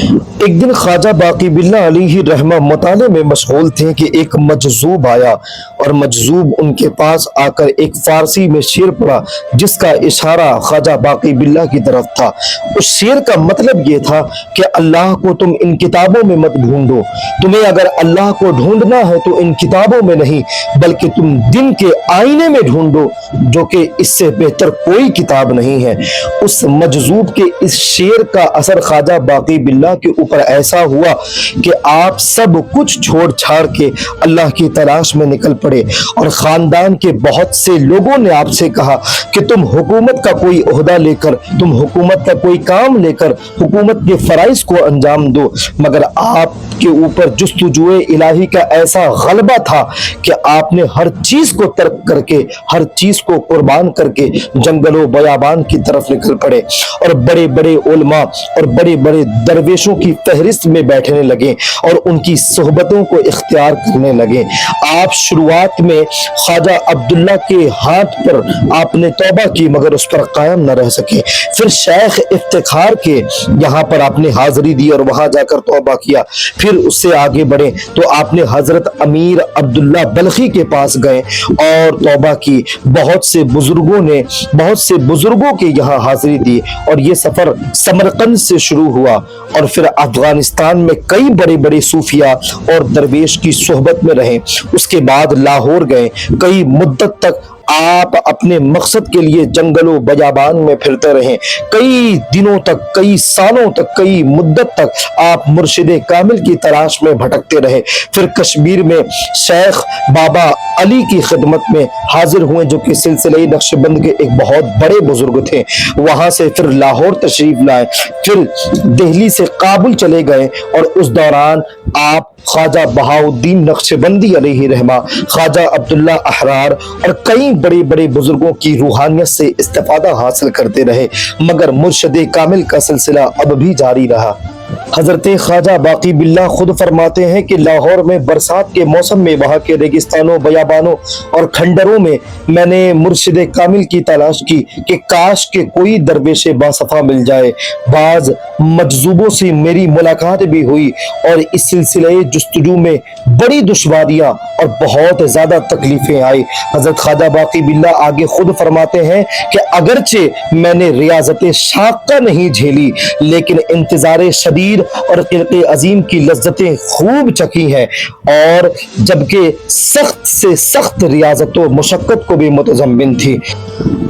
ایک دن خواجہ باقی باللہ علیہ رحمہ مطالعے میں مشغول تھے کہ ایک مجذوب آیا، اور مجذوب ان کے پاس آ کر ایک فارسی میں شعر پڑھا جس کا اشارہ خواجہ باقی باللہ کی طرف تھا۔ اس شعر کا مطلب یہ تھا کہ اللہ کو تم ان کتابوں میں مت ڈھونڈو، تمہیں اگر اللہ کو ڈھونڈنا ہے تو ان کتابوں میں نہیں بلکہ تم دن کے آئینے میں ڈھونڈو، جو کہ اس سے بہتر کوئی کتاب نہیں ہے۔ اس مجذوب کے اس شعر کا اثر خواجہ باقی باللہ کے اوپر ایسا ہوا کہ آپ سب کچھ چھوڑ چھاڑ کے اللہ کی تلاش میں نکل پڑے، اور خاندان کے بہت سے لوگوں نے آپ سے کہا کہ تم حکومت کا کوئی عہدہ لے کر، تم حکومت کا کوئی کام لے کر حکومت کے فرائض کو انجام دو، مگر آپ کے اوپر جستجوئے الہی کا ایسا غلبہ تھا کہ آپ نے ہر چیز کو ترک کر کے، ہر چیز کو قربان کر کے جنگل و بیابان کی طرف نکل پڑے، اور بڑے بڑے علماء اور بڑے بڑے درویشوں کی فہرست میں بیٹھنے لگے اور ان کی صحبتوں کو اختیار کرنے لگے۔ آپ شروعات میں خواجہ عبداللہ کے ہاتھ پر آپ نے توبہ کی مگر اس پر قائم نہ رہ سکے، پھر شیخ افتخار کے یہاں پر آپ نے حاضری دی اور وہاں جا کر توبہ کیا، پھر اس سے آگے بڑھے تو آپ نے حضرت امیر عبداللہ بلخی کے پاس گئے اور توبہ کی، بہت سے بزرگوں کے یہاں حاضری دی، اور یہ سفر سمرقند سے شروع ہوا اور پھر افغانستان میں کئی بڑے بڑے صوفیاء اور درویش کی صحبت میں رہے۔ اس کے بعد لاہور گئے، کئی مدت تک آپ اپنے مقصد کے لیے جنگل و بیابان میں پھرتے رہے، کئی دنوں تک، کئی سالوں تک، کئی مدت تک آپ مرشد کامل کی تلاش میں بھٹکتے رہے، پھر کشمیر میں شیخ بابا علی کی خدمت میں حاضر ہوئے جو کہ سلسلہ نقش بند کے ایک بہت بڑے بزرگ تھے، وہاں سے پھر لاہور تشریف لائے، پھر دہلی سے کابل چلے گئے، اور اس دوران آپ خواجہ بہاؤالدین نقشبندی علیہ رحمہ، خواجہ عبداللہ احرار اور کئی بڑے بڑے بزرگوں کی روحانیت سے استفادہ حاصل کرتے رہے، مگر مرشد کامل کا سلسلہ اب بھی جاری رہا۔ حضرت خواجہ باقی باللہ خود فرماتے ہیں کہ لاہور میں برسات کے موسم میں وہاں کے ریگستانوں، بیابانوں اور کھنڈروں میں میں نے مرشد کامل کی تلاش کی کہ کاش کہ کوئی درویش باصفا مل جائے۔ بعض مجذوبوں سے میری ملاقات بھی ہوئی اور اس سلسلے جستجو میں بڑی دشواریاں اور بہت زیادہ تکلیفیں آئی۔ حضرت خواجہ باقی باللہ آگے خود فرماتے ہیں کہ اگرچہ میں نے ریاضت شاقہ نہیں جھیلی لیکن انتظار شدید اور قلق عظیم کی لذتیں خوب چکھی ہیں، اور جبکہ سخت سے سخت ریاضت و مشقت کو بھی متضمن تھی۔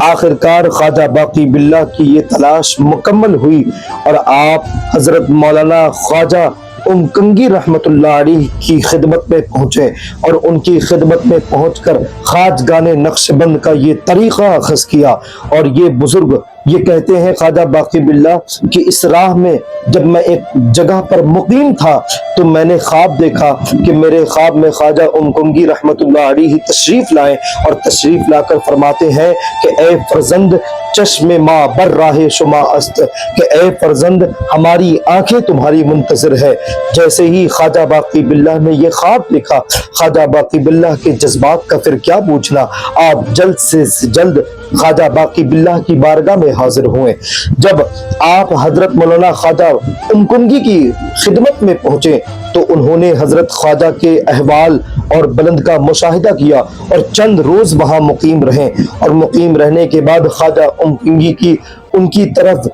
آخرکار خواجہ باقی باللہ کی یہ تلاش مکمل ہوئی اور آپ حضرت مولانا خواجہ کنگی رحمت اللہ علیہ کی خدمت میں پہنچے، اور ان کی خدمت میں پہنچ کر خواجگان نقش بند کا یہ طریقہ اخذ کیا۔ اور یہ بزرگ یہ کہتے ہیں خواجہ باقی باللہ کہ اس راہ میں جب میں ایک جگہ پر مقیم تھا تو میں نے خواب دیکھا کہ میرے خواب میں خواجہ کنگی رحمت اللہ علیہ تشریف لائے، اور تشریف لا کر فرماتے ہیں کہ اے فرزند چشم ما بر راہ شما است، کہ اے فرزند ہماری آنکھیں تمہاری منتظر ہے۔ جیسے ہی خواجہ باقی باللہ نے یہ خواب دیکھا، خواجہ باقی باللہ کے جذبات کا پھر کیا پوچھنا، آپ جلد سے جلد خواجہ باقی باللہ کی بارگاہ میں حاضر ہوئے۔ جب آپ حضرت مولانا خواجہ کنگی کی خدمت میں پہنچے تو انہوں نے حضرت خواجہ کے احوال اور بلند کا مشاہدہ کیا اور چند روز وہاں مقیم رہے، اور مقیم رہنے کے بعد خواجہ کنگی کی ان کی طرف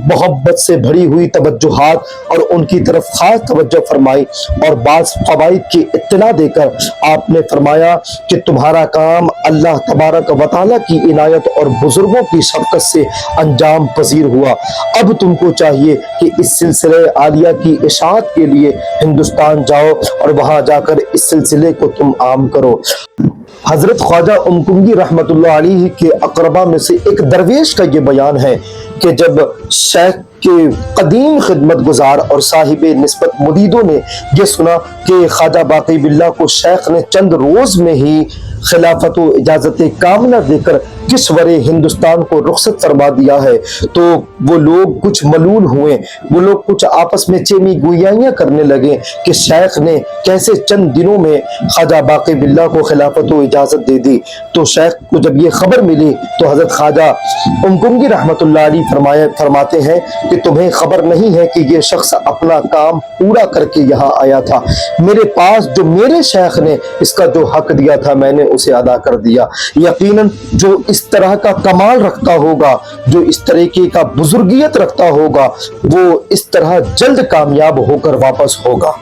محبت سے بھری ہوئی توجہات اور ان کی طرف خاص توجہ فرمائی، اور بعض فوائد کی اطلاع دے کر آپ نے فرمایا کہ تمہارا کام اللہ تبارک و تعالیٰ کی عنایت اور بزرگوں کی شفقت سے انجام پذیر ہوا۔ اب تم کو چاہیے کہ اس سلسلے عالیہ کی اشاعت کے لیے ہندوستان جاؤ اور وہاں جا کر اس سلسلے کو تم عام کرو۔ حضرت خواجہ کنگی رحمت اللہ علیہ کے اقربا میں سے ایک درویش کا یہ بیان ہے کہ جب شیخ کے قدیم خدمت گزار اور صاحب نسبت مریدوں نے یہ سنا کہ خواجہ باقی باللہ کو شیخ نے چند روز میں ہی خلافت و اجازت کاملہ دے کر کشور ہندوستان کو رخصت فرما دیا ہے تو وہ لوگ کچھ ملول ہوئے، وہ لوگ کچھ آپس میں چیمی گویائیاں کرنے لگے کہ شیخ نے کیسے چند دنوں میں خواجہ باقی باللہ کو خلافت و اجازت دے دی۔ تو شیخ کو جب یہ خبر ملی تو حضرت خواجہ امکنگی رحمت اللہ علیہ فرماتے ہیں کہ تمہیں خبر نہیں ہے کہ یہ شخص اپنا کام پورا کر کے یہاں آیا تھا، میرے پاس جو میرے شیخ نے اس کا جو حق دیا تھا میں نے اسے ادا کر دیا۔ یقیناً جو اس طرح کا کمال رکھتا ہوگا، جو اس طریقے کا بزرگیت رکھتا ہوگا، وہ اس طرح جلد کامیاب ہو کر واپس ہوگا۔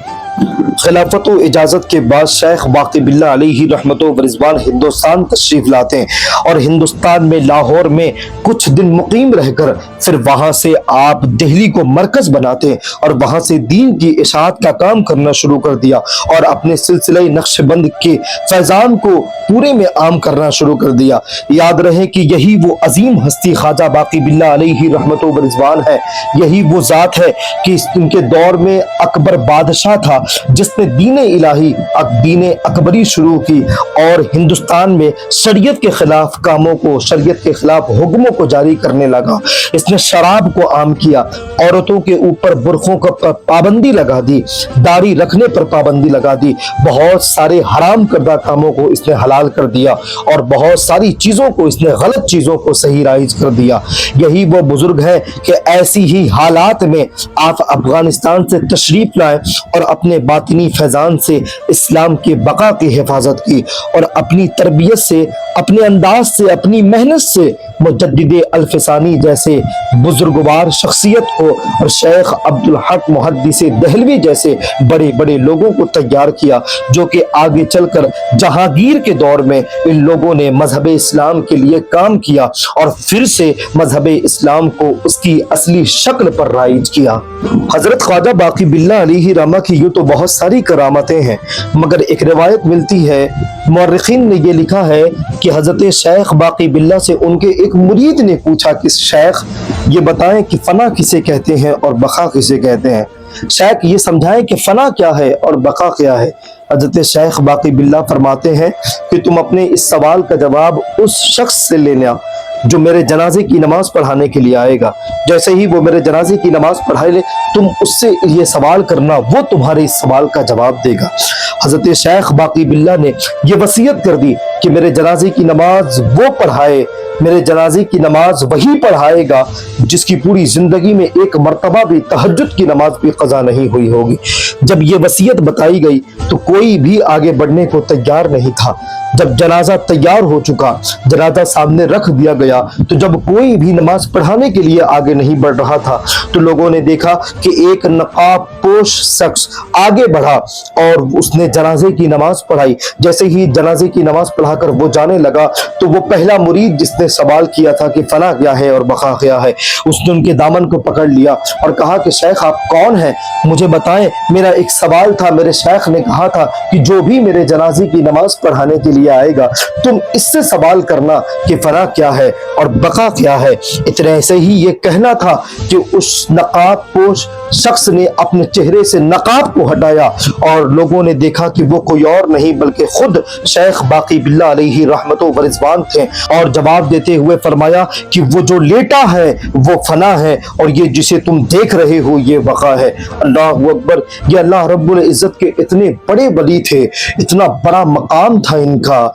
خلافت و اجازت کے بعد شیخ باقی باللہ علیہ رحمت و رضوان ہندوستان تشریف لاتے ہیں اور ہندوستان میں لاہور میں کچھ دن مقیم رہ کر پھر وہاں سے آپ دہلی کو مرکز بناتے ہیں اور وہاں سے دین کی اشاعت کا کام کرنا شروع کر دیا اور اپنے سلسلہ نقش بند کے فیضان کو پورے میں عام کرنا شروع کر دیا۔ یاد رہے کہ یہی وہ عظیم ہستی خواجہ باقی باللہ علیہ رحمت و رضوان ہے، یہی وہ ذات ہے کہ ان کے دور میں اکبر بادشاہ تھا جس نے دین الہی دین اکبری شروع کی اور ہندوستان میں شریعت کے خلاف کاموں کو، شریعت کے خلاف حکموں کو جاری کرنے لگا۔ اس نے شراب کو عام کیا، عورتوں کے اوپر برقعوں کا پابندی لگا دی، داڑھی رکھنے پر پابندی لگا دی، بہت سارے حرام کردہ کاموں کو اس نے حلال کر دیا اور بہت ساری چیزوں کو اس نے غلط چیزوں کو صحیح رائج کر دیا۔ یہی وہ بزرگ ہے کہ ایسی ہی حالات میں آپ افغانستان سے تشریف لائے اور اپنے باطنی فیضان سے اسلام کے بقا کی حفاظت کی اور اپنی تربیت سے، اپنے انداز سے، اپنی محنت سے مجدد الفسانی جیسے بزرگوار شخصیت کو اور شیخ عبدالحق محدث دہلوی جیسے بڑے بڑے لوگوں کو تیار کیا جو کہ آگے چل کر جہانگیر کے دور میں ان لوگوں نے مذہب اسلام کے لیے کام کیا اور پھر سے مذہب اسلام کو اس کی اصلی شکل پر رائج کیا۔ حضرت خواجہ باقی باللہ علیہ رحمہ کی یوں تو بہت ساری کرامتیں ہیں، مگر ایک روایت ملتی ہے، مورخین نے یہ لکھا ہے کہ حضرت شیخ باقی باللہ سے ان کے ایک مرید نے پوچھا کہ شیخ یہ بتائیں کہ فنا کسے کہتے ہیں اور بقا کسے کہتے ہیں، شیخ یہ سمجھائیں کہ فنا کیا ہے اور بقا کیا ہے۔ حضرت شیخ باقی باللہ فرماتے ہیں کہ تم اپنے اس سوال کا جواب اس شخص سے لینا جو میرے جنازے کی نماز پڑھانے کے لیے آئے گا، جیسے ہی وہ میرے جنازے کی نماز پڑھائے لے تم اس سے یہ سوال کرنا، وہ تمہارے اس سوال کا جواب دے گا۔ حضرت شیخ باقی باللہ نے یہ وصیت کر دی کہ میرے جنازے کی نماز وہ پڑھائے، میرے جنازے کی نماز وہی پڑھائے گا جس کی پوری زندگی میں ایک مرتبہ بھی تہجد کی نماز بھی قضا نہیں ہوئی ہوگی۔ جب یہ وصیت بتائی گئی تو کوئی بھی آگے بڑھنے کو تیار نہیں تھا۔ جب جنازہ تیار ہو چکا، جنازہ سامنے رکھ دیا گیا، تو جب کوئی بھی نماز پڑھانے کے لیے آگے نہیں بڑھ رہا تھا تو لوگوں نے دیکھا کہ ایک نقاب پوش شخص آگے بڑھا اور اس نے جنازے کی نماز پڑھائی۔ جیسے ہی جنازے کی نماز پڑھا کر وہ جانے لگا تو وہ پہلا مرید جس نے سوال کیا تھا کہ فنا کیا ہے اور بقا کیا ہے، اس نے ان کے دامن کو پکڑ لیا اور کہا کہ شیخ آپ کون ہیں، مجھے بتائیں، میرا ایک سوال تھا، میرے شیخ نے کہا تھا کہ جو بھی میرے جنازے کی نماز پڑھانے کے لیے آئے گا تم اس سے سوال کرنا کہ فنا کیا ہے اور بقا کیا ہے۔ اتنے سے ہی یہ کہنا تھا کہ اس نقاب پوش شخص نے اپنے چہرے سے نقاب کو ہٹایا اور لوگوں نے دیکھا کہ وہ کوئی اور نہیں بلکہ خود شیخ باقی باللہ علیہ رحمت و رضوان تھے، اور جواب دیتے ہوئے فرمایا کہ وہ جو لیٹا ہے وہ فنا ہے اور یہ جسے تم دیکھ رہے ہو یہ بقا ہے۔ اللہ اکبر! یہ اللہ رب العزت کے اتنے بڑے ولی تھے، اتنا بڑا مقام تھا ان کا۔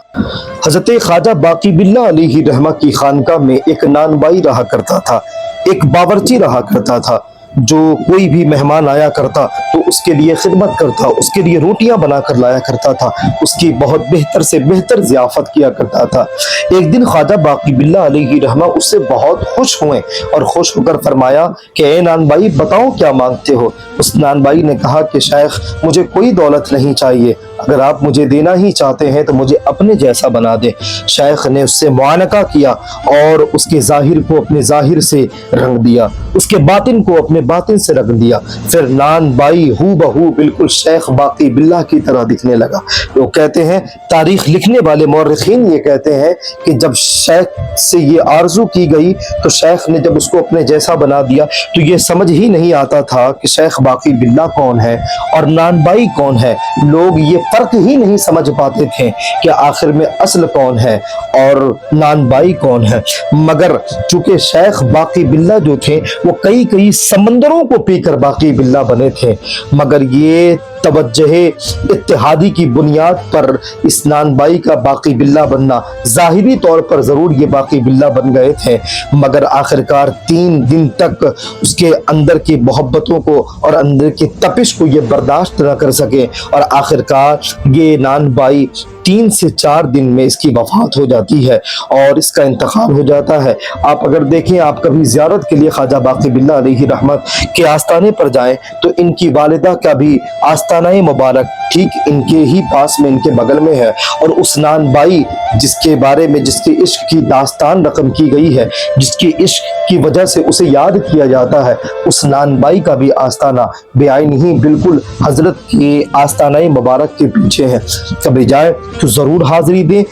حضرت خواجہ باقی باللہ علیہ رحمہ کی خانقاہ میں ایک نانبائی رہا کرتا تھا، ایک باورچی رہا کرتا تھا جو کوئی بھی مہمان آیا کرتا تو اس کے لیے خدمت کرتا، اس کے لیے روٹیاں بنا کر لایا کرتا تھا، اس کی بہت بہتر سے بہتر ضیافت کیا کرتا تھا۔ ایک دن خواجہ باقی باللہ علیہ رحمہ اس سے بہت خوش ہوئے اور خوش ہو کر فرمایا کہ اے نان بھائی بتاؤ کیا مانگتے ہو۔ اس نان بھائی نے کہا کہ شیخ مجھے کوئی دولت نہیں چاہیے، اگر آپ مجھے دینا ہی چاہتے ہیں تو مجھے اپنے جیسا بنا دیں۔ شیخ نے اس سے معانقہ کیا اور اس کے ظاہر کو اپنے ظاہر سے رنگ دیا، اس کے باطن کو اپنے باطن سے رنگ دیا، پھر نان بائی ہو بہو بالکل شیخ باقی باللہ کی طرح دکھنے لگا۔ وہ کہتے ہیں، تاریخ لکھنے والے مورخین یہ کہتے ہیں کہ جب شیخ سے یہ آرزو کی گئی تو شیخ نے جب اس کو اپنے جیسا بنا دیا تو یہ سمجھ ہی نہیں آتا تھا کہ شیخ باقی باللہ کون ہے اور نان بائی کون ہے۔ لوگ یہ فرق ہی نہیں سمجھ پاتے تھے کہ آخر میں اصل کون ہے اور نان بائی کون ہے۔ مگر چونکہ شیخ باقی باللہ جو تھے وہ کئی سمندروں کو پی کر باقی باللہ بنے تھے، مگر یہ توجہ اتحادی کی بنیاد پر اس نان بائی کا باقی باللہ بننا، ظاہری طور پر ضرور یہ باقی باللہ بن گئے تھے، مگر آخرکار 3 دن تک اس کے اندر کی محبتوں کو اور اندر کی تپش کو یہ برداشت نہ کر سکے، اور آخرکار یہ نان بائی 3 سے 4 دن میں اس کی وفات ہو جاتی ہے اور اس کا انتقال ہو جاتا ہے۔ آپ اگر دیکھیں، آپ کبھی زیارت کے لیے خواجہ باقی باللہ علیہ رحمت کے آستانے پر جائیں تو ان کی والدہ کا بھی آستانہ مبارک ٹھیک ان کے ہی پاس میں، ان کے بغل میں ہے، اور اس نان بائی جس کے بارے میں، جس کے عشق کی داستان رقم کی گئی ہے، جس کی عشق کی وجہ سے اسے یاد کیا جاتا ہے، اس نان بائی کا بھی آستانہ بے عین ہی بالکل حضرت کے آستانہ مبارک کے پیچھے ہے۔ کبھی جائیں تو ضرور حاضری دیں۔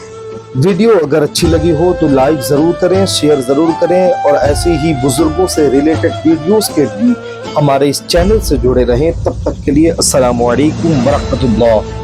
ویڈیو اگر اچھی لگی ہو تو لائک ضرور کریں، شیئر ضرور کریں، اور ایسے ہی بزرگوں سے ریلیٹڈ ویڈیوز کے لیے ہمارے اس چینل سے جڑے رہیں۔ تب تک کے لیے السلام علیکم ورحمۃ اللہ۔